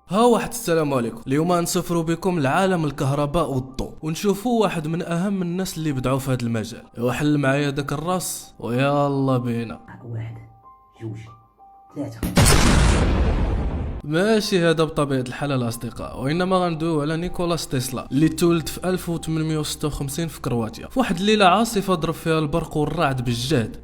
ها واحد، السلام عليكم. اليوم نسافروا بكم لعالم الكهرباء والضوء ونشوفوا واحد من اهم الناس اللي بدعوا في هذا المجال. حل معايا داك الراس ويا الله بينا. واحد، جوج، ثلاثة. ماشي هذا بطبيعة الحال الأصدقاء، وإنما غندويو على نيكولاس تسلا اللي تولد في 1856 في كرواتيا. في واحد الليلة عاصفة ضرب فيها البرق والرعد بالجهد.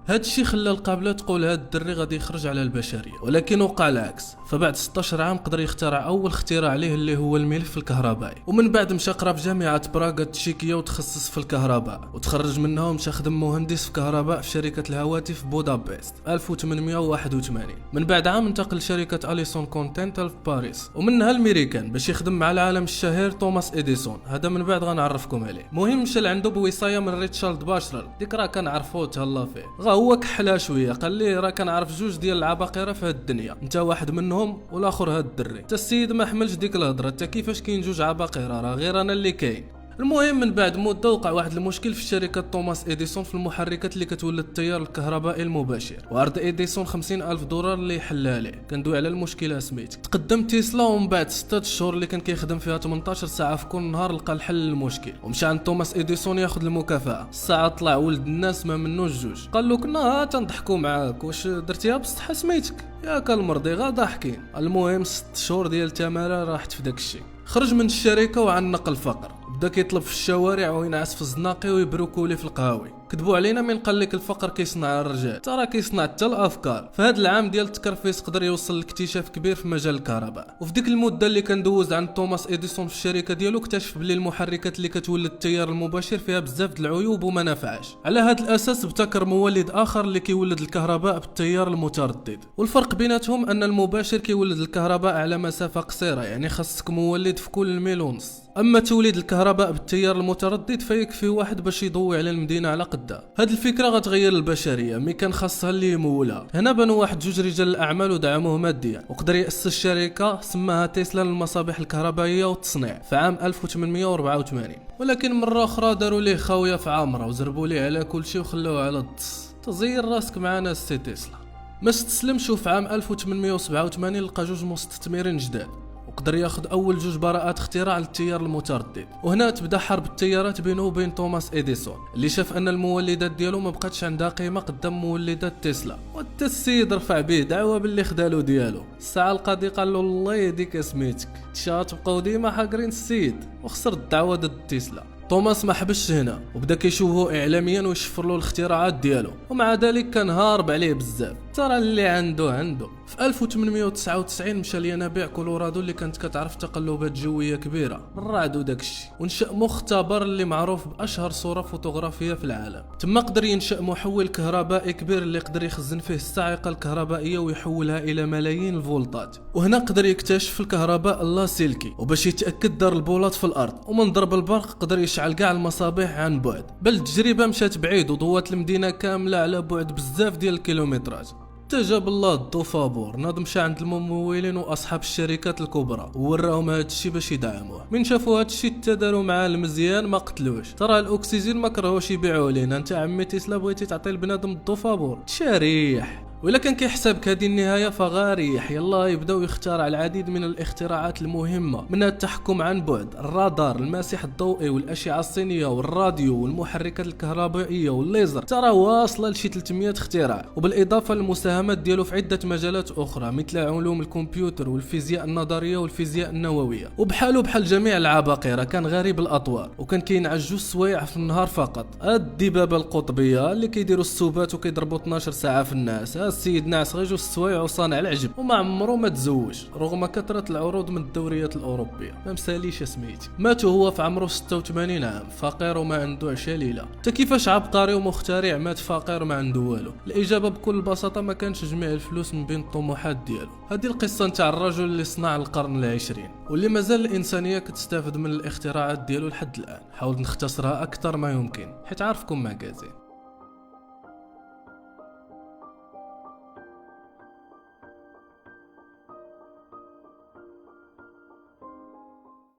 هاد الشي خلى القابلة تقول هاد الدري غادي يخرج على البشرية، ولكن وقع العكس. فبعد 16 عام قدر يخترع أول اختراع عليه اللي هو الملف الكهربائي، ومن بعد مشى قرا في جامعة براغا التشيكية وتخصص في الكهرباء، وتخرج منها ومشى خدم مهندس في كهرباء في شركة الهواتف بودابست 1881. من بعد عام انتقل لشركة أليسون كونتينتال في باريس، ومنها الميريكان باش يخدم مع العالم الشهير توماس إديسون. هذا من بعد غنعرفكم عليه. مهم مشى لعندو بوصاية من ريتشارد باشرل، ديك راه كنعرفو تهلا فيه. هو كحلا شويه، قال لي راه كنعرف جوج ديال العباقره في هاد الدنيا، انت واحد منهم والاخر هاد الدري. حتى السيد ما حملش ديك الهضره، حتى كيفاش كاين جوج عباقره، راه غير انا اللي كاين. المهم من بعد مده وقع واحد المشكل في شركه توماس اديسون في المحركات اللي كتولد التيار الكهربائي المباشر، وعرض اديسون 50,000 دولار اللي يحلها ليه. كندوي على المشكله سميت. تقدم تيسلا، ومن بعد 6 شهور اللي كان كيخدم فيها 18 ساعه في كل نهار لقى الحل للمشكل، ومشى عند توماس اديسون ياخذ المكافاه. الساعه طلع ولد الناس ما منوش جوج. قال له كنا تنضحكوا معاك، واش درتيها بصح سميتك ياك المرضي غا ضاحكين. المهم 6 شهور ديال التماره راحت في داك الشيء. خرج من الشركه وعنق الفقر، بدا كيطلب في الشوارع وينعس في الزناقي ويبروكولي في القهاوي. كذبوا علينا من قال لك الفقر كيصنع الرجال، ترى كيصنع حتى الافكار. في هذا العام ديال التكرفيس قدر يوصل لاكتشاف كبير في مجال الكهرباء. وفي ديك المده اللي كان دوز عند توماس اديسون في الشركه ديالو اكتشف بلي المحركات اللي كتولد التيار المباشر فيها بزاف د العيوب وما نفعش. على هذا الاساس ابتكر مولد اخر اللي كيولد الكهرباء بالتيار المتردد، والفرق بيناتهم ان المباشر كيولد الكهرباء على مسافه قصيره، يعني خاصك مولد في كل ميل ونص. اما توليد الكهرباء بالتيار المتردد فيكفي واحد باش يضوي على المدينه على قدها. هاد الفكره غتغير البشريه، مي كان خاصها اللي يمولها. هنا بانوا واحد جوج رجال الاعمال ودعموه ماديا، وقدر ياسس شركه سماها تسلا للمصابيح الكهربائيه والتصنيع في عام 1884. ولكن مره اخرى داروا ليه خاويه في عامره وزربوا ليه على كل شيء وخلوه على الدص. تزير راسك معنا السي تسلا. ما استسلمش، وفي عام 1887 لقى جوج مستثمرين جداد، وقدر ياخذ اول جوج براءات اختراع للتيار المتردد. وهنا تبدا حرب التيارات بينه وبين توماس اديسون، اللي شاف ان المولدات ديالو ما بقاتش عندها قيمه قدام مولدات تسلا. وحتى السيد رفع به دعوه باللي خدالو ديالو. الساعه القاضي قال له الله يهديك سميتك، تبقاو ديما حاقرين السيد، وخسر الدعوه ضد تسلا. توماس ما حبش هنا، وبدا كيشوفه اعلاميا ويشفر له الاختراعات ديالو، ومع ذلك كان هارب عليه بزاف. ترى اللي عنده. في 1899 مشى لينابيع كولورادو اللي كانت كتعرف تقلبات جويه كبيره، الرعد وداك الشيء، ونشا مختبر اللي معروف باشهر صوره فوتوغرافيه في العالم. تما قدر ينشا محول كهربائي كبير اللي يقدر يخزن فيه الصاعقه الكهربائيه ويحولها الى ملايين الفولتات. وهنا قدر يكتشف الكهرباء اللاسلكي، وباش يتاكد دار البولات في الارض، ومن ضرب البرق قدر يشعل كاع المصابيح عن بعد. بل التجربه مشات بعيد وضوات المدينه كامله على بعد بزاف ديال الكيلومترات. جاب الله الضو فابور، ناض مشى عند الممولين واصحاب الشركات الكبرى ووراهم هذا الشيء باش يدعموه. من شافوا هذا الشيء تداروا معاه المزيان ما قتلوش. ترى الاكسجين ما كرهوش يبيعوه لينا، انت عمي تسلا بغيتي تعطي البنادم الضو فابور تشاريح. وإلا كان كيحسبك هذه النهاية فغاريح. يلا يبداو يخترع العديد من الاختراعات المهمة، منها التحكم عن بعد، الرادار، الماسح الضوئي، والأشعة الصينية، والراديو، والمحركات الكهربائية، والليزر. ترى واصلة لشي 300 اختراع، وبالإضافة للمساهمات ديالو في عدة مجالات أخرى مثل علوم الكمبيوتر والفيزياء النظرية والفيزياء النووية. وبحالو بحال جميع العباقرة كان غريب الأطوار، وكان كينعس جوج سوايع في النهار فقط. الدبابة القطبية اللي كيديروا السوبات وكيضربوا 12 ساعة في الناس. السيد ناعس غير جوج سوايع وصانع العجب، وما عمرو ما تزوج رغم كثرة العروض من الدوريات الأوروبية. ما مساليش سميتي. مات هو في عمره 86 عام، فقير وما عنده عشا ليلة. تا كيفاش عبقري ومخترع مات فقير وما عنده والو؟ الإجابة بكل بساطة ما كانش جميع الفلوس من بين الطموحات ديالو. هذه القصة نتاع الرجل اللي صنع القرن العشرين، واللي مازال الإنسانية كتستافد من الاختراعات ديالو لحد الآن. حاول نختصرها أكثر ما يمكن حيت عارفكم ماغازين.